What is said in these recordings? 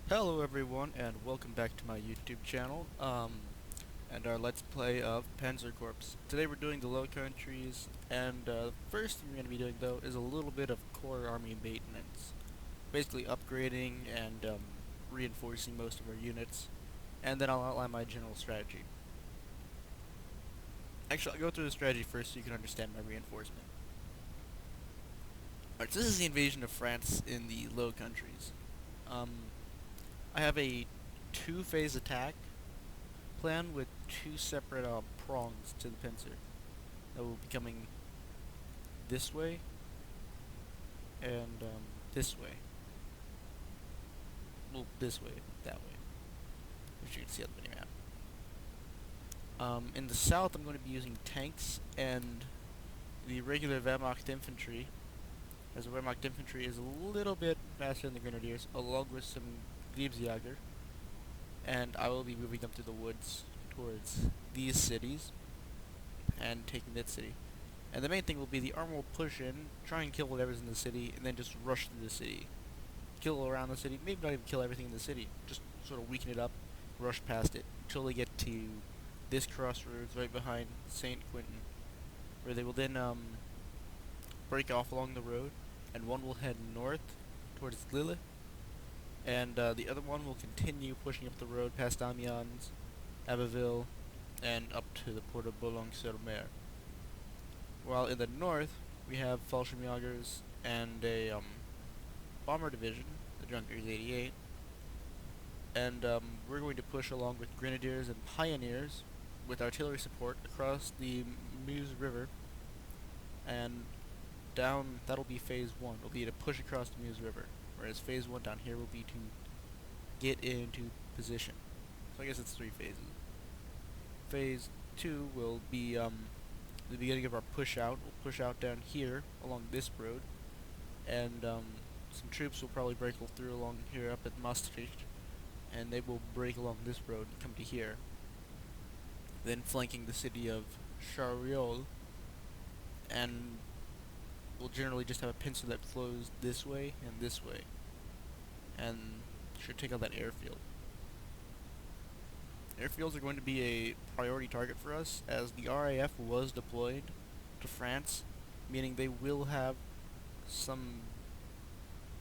Hello everyone and welcome back to my YouTube channel and our Let's Play of Panzer Corps. Today we're doing the Low Countries and first thing we're going to be doing though is a little bit of core army maintenance. Basically upgrading and reinforcing most of our units, and then I'll outline my general strategy. Actually, I'll go through the strategy first so you can understand my reinforcement. Alright, so this is the invasion of France in the Low Countries. Um, I have a two-phase attack plan with two separate prongs to the pincer that will be coming this way and this way. Well, this way, that way, which you can see on the mini map. In the south, I'm going to be using tanks and the regular Wehrmacht infantry, as the Wehrmacht infantry is a little bit faster than the grenadiers, along with some Griebsjäger, and I will be moving them through the woods towards these cities and taking that city. And the main thing will be the armor will push in, try and kill whatever's in the city, and then just rush through the city. Kill around the city, maybe not even kill everything in the city, just sort of weaken it up, rush past it, until they get to this crossroads right behind St. Quentin, where they will then break off along the road, and one will head north towards Lille, and the other one will continue pushing up the road past Amiens, Abbeville, and up to the port of Boulogne-sur-Mer. While in the north, we have Fallschirmjägers and a bomber division, the Junkers 88, and we're going to push along with grenadiers and pioneers with artillery support across the Meuse River, and down, that'll be phase 1, will be to push across the Meuse River, whereas phase 1 down here will be to get into position. So I guess it's 3 phases. Phase 2 will be the beginning of our push out. We'll push out down here along this road, and some troops will probably break through along here up at Maastricht, and they will break along this road and come to here, then flanking the city of Charolles, and we'll generally just have a pincer that flows this way, and should take out that airfield. Airfields are going to be a priority target for us, as the RAF was deployed to France, meaning they will have some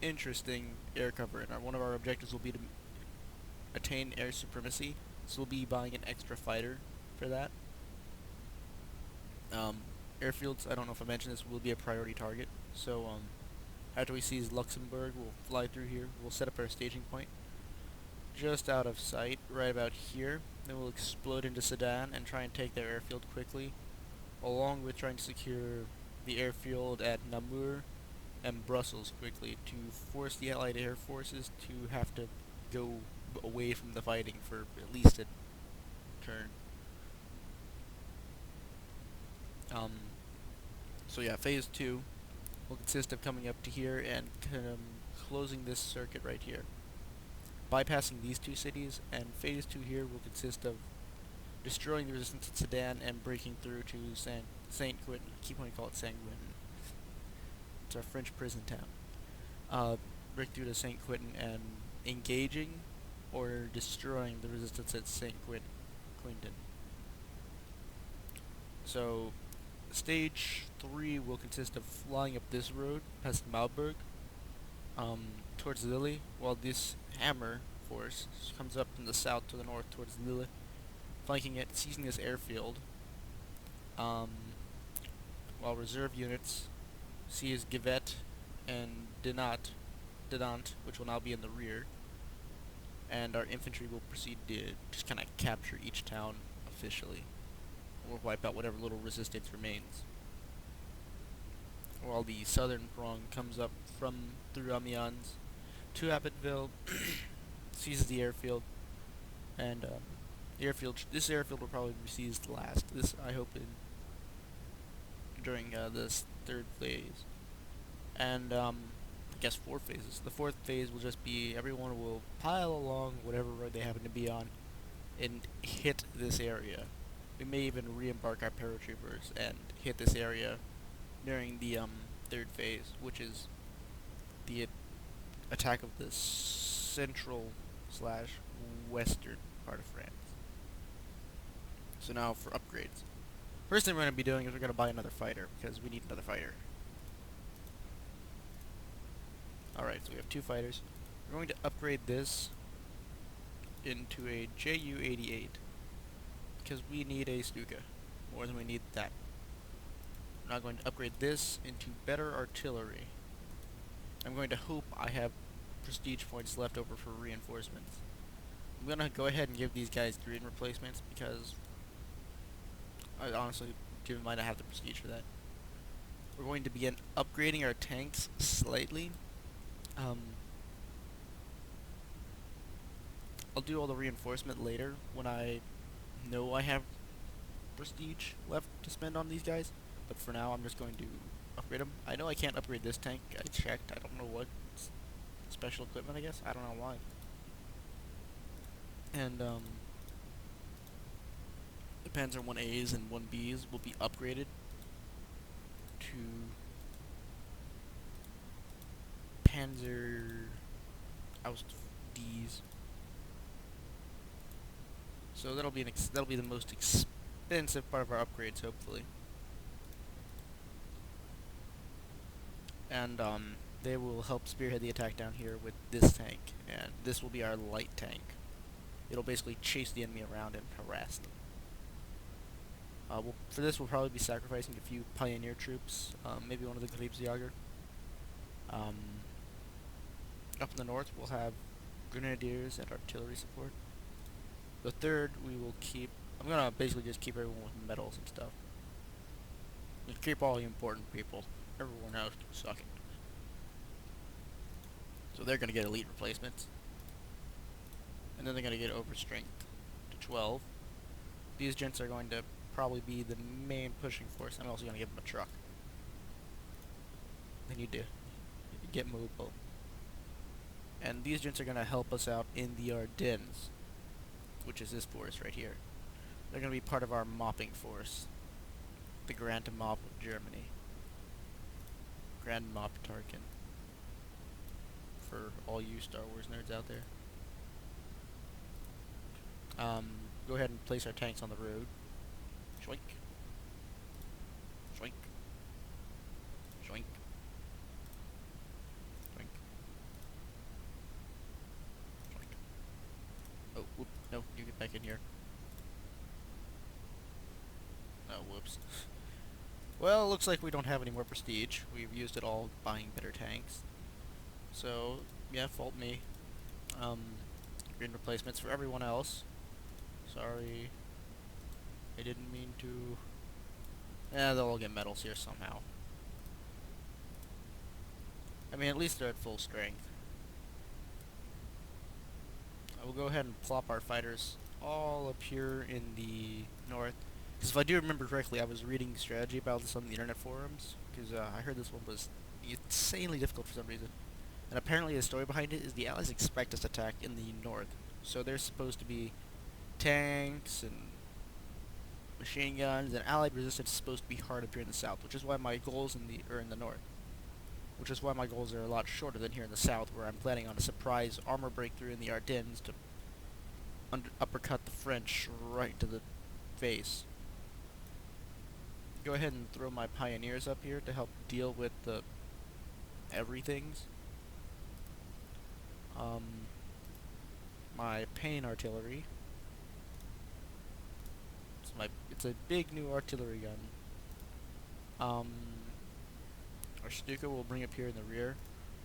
interesting air cover, and one of our objectives will be to attain air supremacy, so we'll be buying an extra fighter for that. Airfields, I don't know if I mentioned this, will be a priority target, so after we seize Luxembourg, we'll fly through here, we'll set up our staging point just out of sight, right about here. Then we'll explode into Sedan and try and take their airfield quickly, along with trying to secure the airfield at Namur and Brussels quickly to force the Allied air forces to have to go away from the fighting for at least a turn. So yeah, phase 2 will consist of coming up to here and closing this circuit right here, bypassing these 2 cities, and phase 2 here will consist of destroying the resistance at Sedan and breaking through to Saint Quentin. I keep wanting to call it Saint Quentin. It's our French prison town. Break through to Saint Quentin and engaging or destroying the resistance at Saint Quentin. So stage 3 will consist of flying up this road past Malberg towards Lille, while this hammer force comes up from the south to the north towards Lille, flanking it, seizing this airfield, while reserve units seize Givet and Dinant, which will now be in the rear, and our infantry will proceed to just kind of capture each town officially, or wipe out whatever little resistance remains, while the southern prong comes up through Amiens to Abbeville, seizes the airfield, and this airfield will probably be seized last. This, I hope, during this 3rd phase, and I guess 4 phases. The 4th phase will just be everyone will pile along whatever road they happen to be on and hit this area. We may even re-embark our paratroopers and hit this area during the 3rd phase, which is the attack of the central slash western part of France. So now for upgrades. First thing we're going to be doing is we're going to buy another fighter, because we need another fighter. Alright, so we have 2 fighters. We're going to upgrade this into a Ju-88, because we need a Stuka, more than we need that. I'm now going to upgrade this into better artillery. I'm going to hope I have prestige points left over for reinforcements. I'm going to go ahead and give these guys green replacements, because I honestly might not have the prestige for that. We're going to begin upgrading our tanks slightly. I'll do all the reinforcement later when I know I have prestige left to spend on these guys. But for now, I'm just going to upgrade them. I know I can't upgrade this tank. I checked. I don't know what. It's special equipment, I guess. I don't know why. And the Panzer 1As and 1Bs will be upgraded to Panzer Oust Ds. So that'll be the most expensive part of our upgrades, hopefully. And they will help spearhead the attack down here with this tank, and this will be our light tank. It'll basically chase the enemy around and harass them. For this, we'll probably be sacrificing a few pioneer troops, maybe one of the Krebsjäger. Up in the north, we'll have grenadiers and artillery support. The third, we will keep. I'm gonna basically just keep everyone with medals and stuff. Just keep all the important people. Everyone else can suck it. So they're gonna get elite replacements. And then they're gonna get overstrength to 12. These gents are going to probably be the main pushing force. I'm also gonna give them a truck. They need to get mobile. And these gents are gonna help us out in the Ardennes, which is this force right here. They're gonna be part of our mopping force. The Grand Mop of Germany. Grand Mop Tarkin. For all you Star Wars nerds out there. Go ahead and place our tanks on the road. Shoink. Shoink. Shoink. Shoink. Shoink. Oh, whoop. No, you get back in here. Oh, whoops. Well, it looks like we don't have any more prestige. We've used it all buying better tanks. So, yeah, fault me. Green replacements for everyone else. Sorry. I didn't mean to. Yeah, they'll all get medals here somehow. I mean, at least they're at full strength. I will go ahead and plop our fighters all up here in the north. Because if I do remember correctly, I was reading strategy about this on the internet forums. Because I heard this one was insanely difficult for some reason. And apparently the story behind it is the Allies expect us to attack in the north. So there's supposed to be tanks and machine guns, and Allied resistance is supposed to be hard up here in the south, which is why my goals are in the north. Which is why my goals are a lot shorter than here in the south, where I'm planning on a surprise armor breakthrough in the Ardennes to uppercut the French right to the face. Go ahead and throw my pioneers up here to help deal with the everythings. My pain artillery. It's a big new artillery gun. Our Stuka will bring up here in the rear,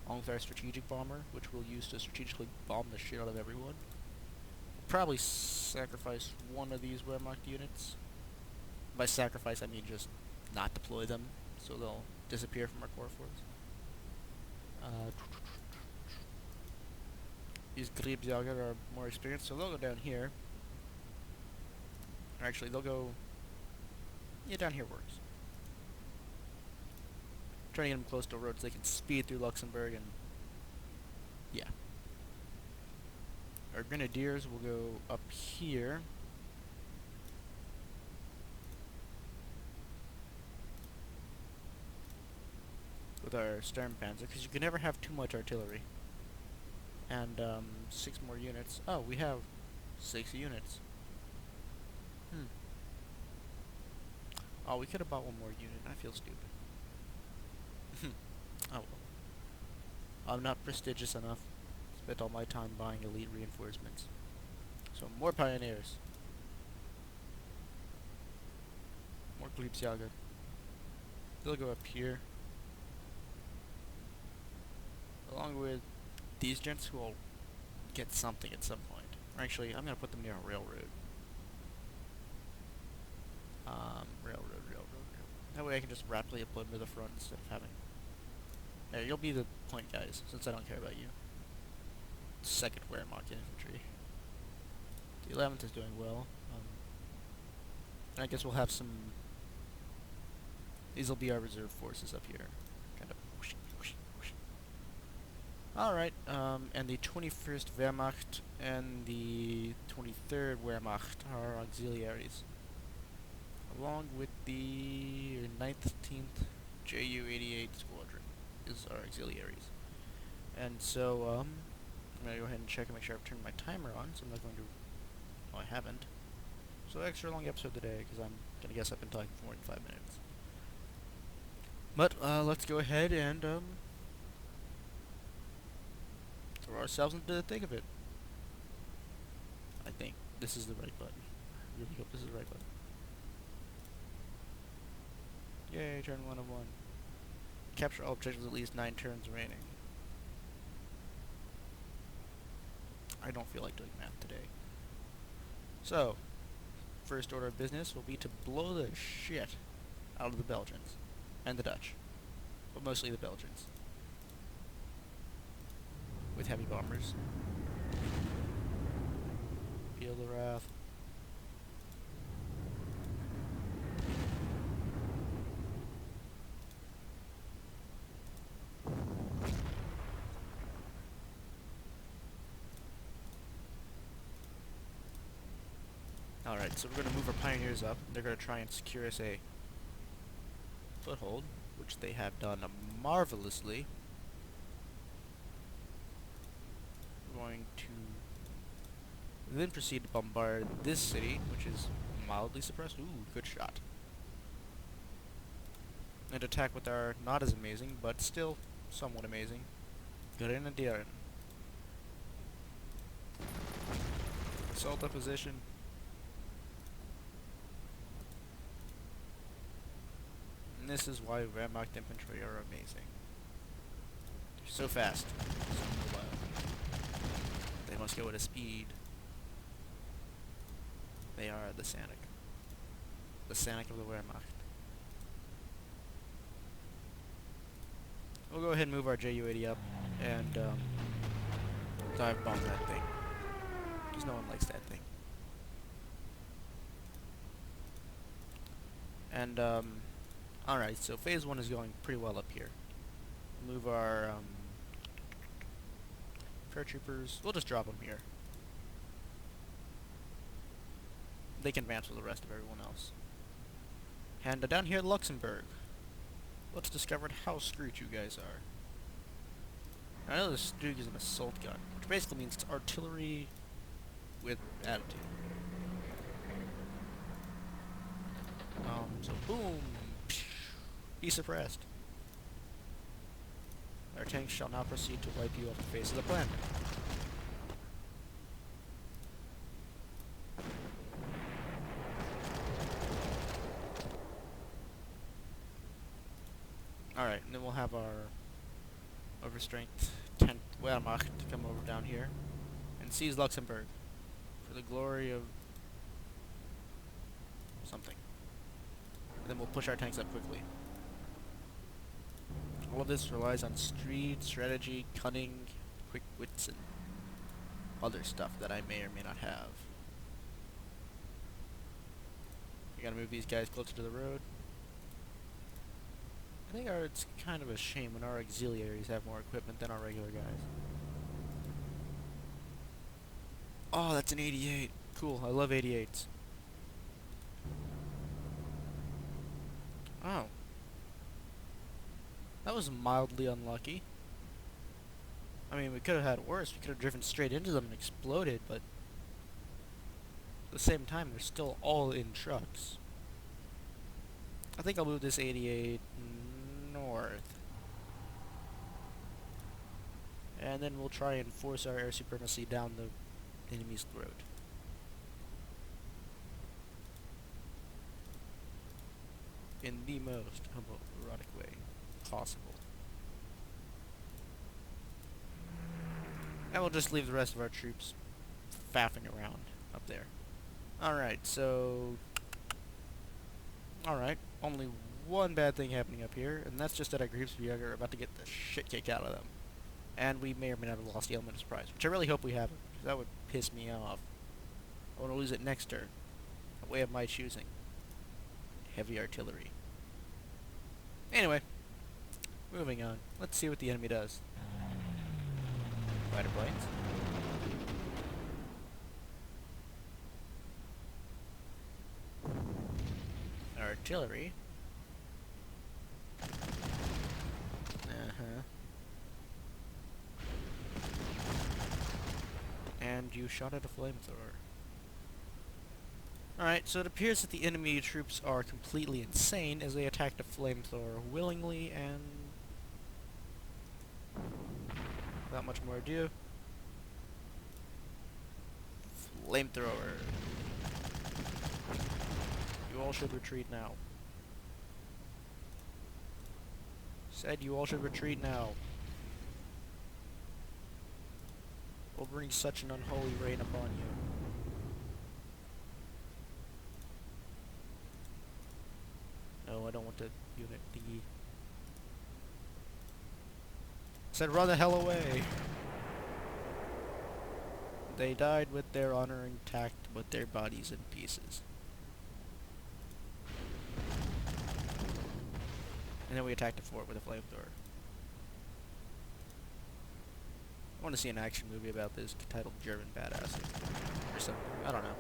along with our strategic bomber, which we'll use to strategically bomb the shit out of everyone. We'll probably sacrifice one of these Wehrmacht units. By sacrifice, I mean just not deploy them, so they'll disappear from our core force. These Krebsjäger are more experienced, so they'll go down here. Or actually, they'll go. Yeah, down here works. Trying to get them close to a road so they can speed through Luxembourg and. Yeah. Our Grenadiers will go up here. With our Sturmpanzer, because you can never have too much artillery. And 6 more units. Oh, we have 6 units. Hmm. Oh, we could have bought one more unit. I feel stupid. Oh well. I'm not prestigious enough. Spent all my time buying elite reinforcements. So more pioneers. More Glebsjager. They'll go up here. Along with these gents who will get something at some point. Or actually, I'm going to put them near a railroad. Railroad. That way I can just rapidly upload them to the front instead of having... There, you'll be the point, guys, since I don't care about you. 2nd Wehrmacht Infantry. The 11th is doing well. I guess we'll have some... These will be our reserve forces up here. Kind of whoosh, whoosh, whoosh. Alright, and the 21st Wehrmacht and the 23rd Wehrmacht are auxiliaries. Along with the 19th Ju-88 Squadron is our auxiliaries. And so, I'm going to go ahead and check and make sure I've turned my timer on, so I'm not going to... Oh, I haven't. So extra long episode today, because I'm going to guess I've been talking for more than 5 minutes. But, let's go ahead and, throw ourselves into the thick of it. I think this is the right button. I really hope this is the right button. Yay, turn 1 of 1. Capture all objectives at least 9 turns remaining. I don't feel like doing math today. So, first order of business will be to blow the shit out of the Belgians. And the Dutch. But mostly the Belgians. With heavy bombers. Feel the wrath. Alright, so we're going to move our pioneers up. They're going to try and secure us a foothold, which they have done marvelously. We're going to then proceed to bombard this city, which is mildly suppressed. Ooh, good shot. And attack with our not as amazing, but still somewhat amazing Grenadieren. Assault that position. And this is why Wehrmacht infantry are amazing. They're so fast, so mobile. They must go at a speed. They are the Sanic. The Sanic of the Wehrmacht. We'll go ahead and move our Ju-80 up and dive bomb that thing. Because no one likes that thing. And alright, so phase 1 is going pretty well up here. Move our paratroopers. We'll just drop them here. They can advance with the rest of everyone else. And down here at Luxembourg, let's discover how screwed you guys are. I know this Stug is an assault gun, which basically means it's artillery with attitude. So boom! Be suppressed. Our tanks shall now proceed to wipe you off the face of the planet. Alright, and then we'll have our overstrength 10th Wehrmacht to come over down here and seize Luxembourg for the glory of something. And then we'll push our tanks up quickly. All of this relies on speed, strategy, cunning, quick wits, and other stuff that I may or may not have. We gotta move these guys closer to the road. I think it's kind of a shame when our auxiliaries have more equipment than our regular guys. Oh, that's an 88. Cool, I love 88s. Oh. That was mildly unlucky. I mean, we could have had it worse. We could have driven straight into them and exploded, but at the same time, they're still all in trucks. I think I'll move this 88 north. And then we'll try and force our air supremacy down the enemy's throat. In the most homoerotic way possible. And we'll just leave the rest of our troops faffing around up there. Alright, so... Alright, only one bad thing happening up here, and that's just that our groups are about to get the shit kicked out of them. And we may or may not have lost the element of surprise, which I really hope we haven't, because that would piss me off. I want to lose it next turn. A way of my choosing. Heavy artillery. Anyway, moving on. Let's see what the enemy does. Fighter planes. Artillery. And you shot at a flamethrower. Alright, so it appears that the enemy troops are completely insane as they attacked a flamethrower willingly and... without much more ado... Flamethrower. You all should retreat now. Said you all should retreat now. Will bring such an unholy rain upon you. No, I don't want the unit thingy. Said run the hell away. They died with their honor intact, but their bodies in pieces. And then we attacked the fort with a flamethrower. I want to see an action movie about this titled German Badass or something. I don't know.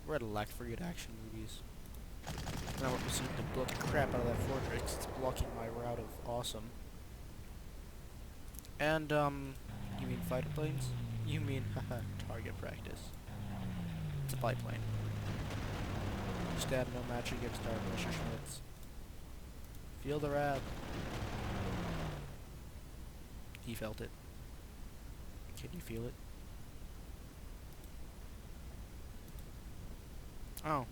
We're at a lack for good action movies. Now we're proceeding to blow the crap out of that fortress. It's blocking my route of awesome. And, you mean fighter planes? You mean, haha, target practice. It's a biplane. Stand no match against our Messerschmitts. Feel the wrath. He felt it. Can you feel it? Oh.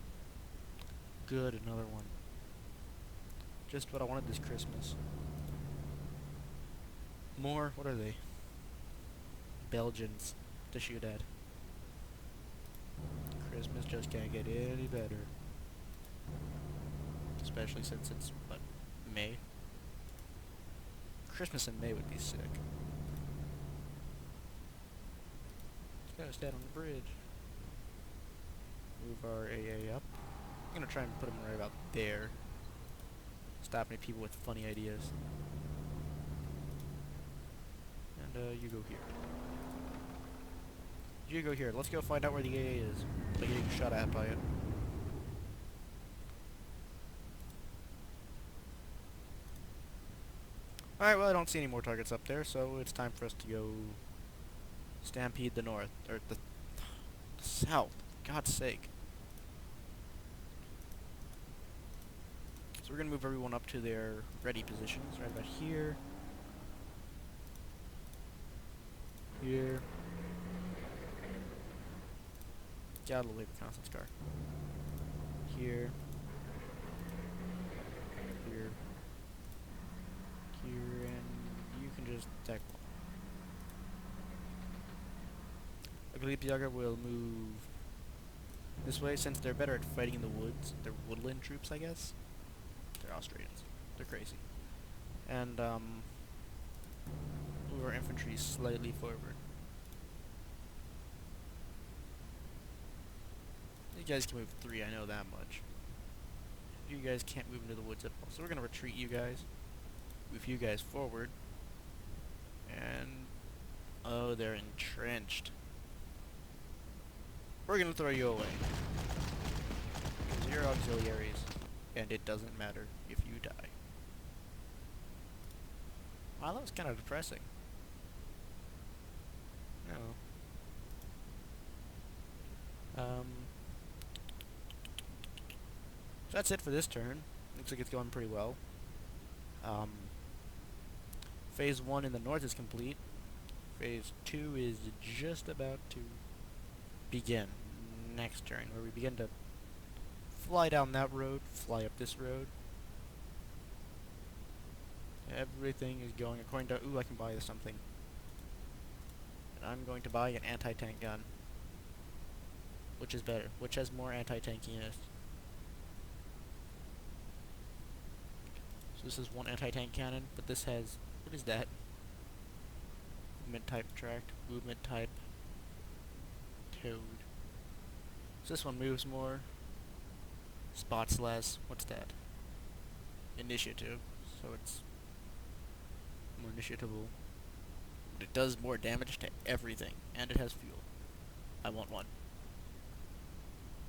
Good, another one. Just what I wanted this Christmas. More? What are they? Belgians to shoot at. Christmas just can't get any better. Especially since it's, what, May? Christmas in May would be sick. Just gotta stand on the bridge. Move our AA up. I'm gonna try and put them right about there. Stop any people with funny ideas. And, you go here. You go here. Let's go find out where the AA is. Like getting shot at by it. Alright, well I don't see any more targets up there, so it's time for us to go stampede the north, or the south, for God's sake. So we're gonna move everyone up to their ready positions, right about here. Here. Get out of the way of the Constance car. Here. Here. Here, and you can just attack. I believe Piaga will move this way since they're better at fighting in the woods. They're woodland troops, I guess. They're Austrians. They're crazy. And, move our infantry slightly forward. You guys can move 3, I know that much. You guys can't move into the woods at all. So we're gonna retreat you guys. Move you guys forward. And... oh, they're entrenched. We're gonna throw you away. Because you're auxiliaries. And it doesn't matter if you die. Oh, that was kind of depressing. No. So that's it for this turn. Looks like it's going pretty well. Um, phase 1 in the north is complete. Phase 2 is just about to begin next turn, where we begin to fly down that road, fly up this road. Everything is going according to... Ooh, I can buy something. And I'm going to buy an anti-tank gun. Which is better? Which has more anti-tankiness? So this is one anti-tank cannon, but this has... What is that? Movement type tracked. Movement type... Towed. So this one moves more. Spots less. What's that? Initiative. So it's... more initiative-able. But it does more damage to everything. And it has fuel. I want one.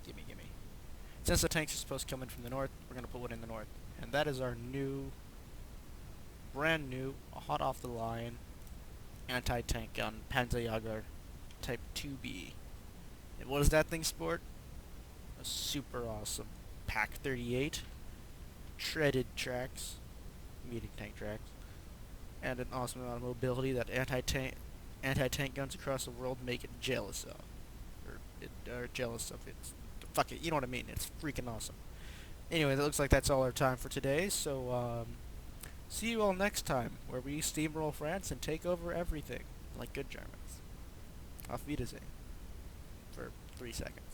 Gimme, gimme. Since the tanks are supposed to come in from the north, we're going to put one in the north. And that is our new, brand new, hot off the line, anti-tank gun, Panzer Type 2B. And what does that thing sport? A super awesome Pack 38, treaded tracks, medium tank tracks, and an awesome amount of mobility that anti-tank guns across the world make it jealous of. Or jealous of. It's, fuck it, you know what I mean. It's freaking awesome. Anyway, that looks like that's all our time for today, so, see you all next time, where we steamroll France and take over everything, like good Germans. Auf Wiedersehen. For 3 seconds.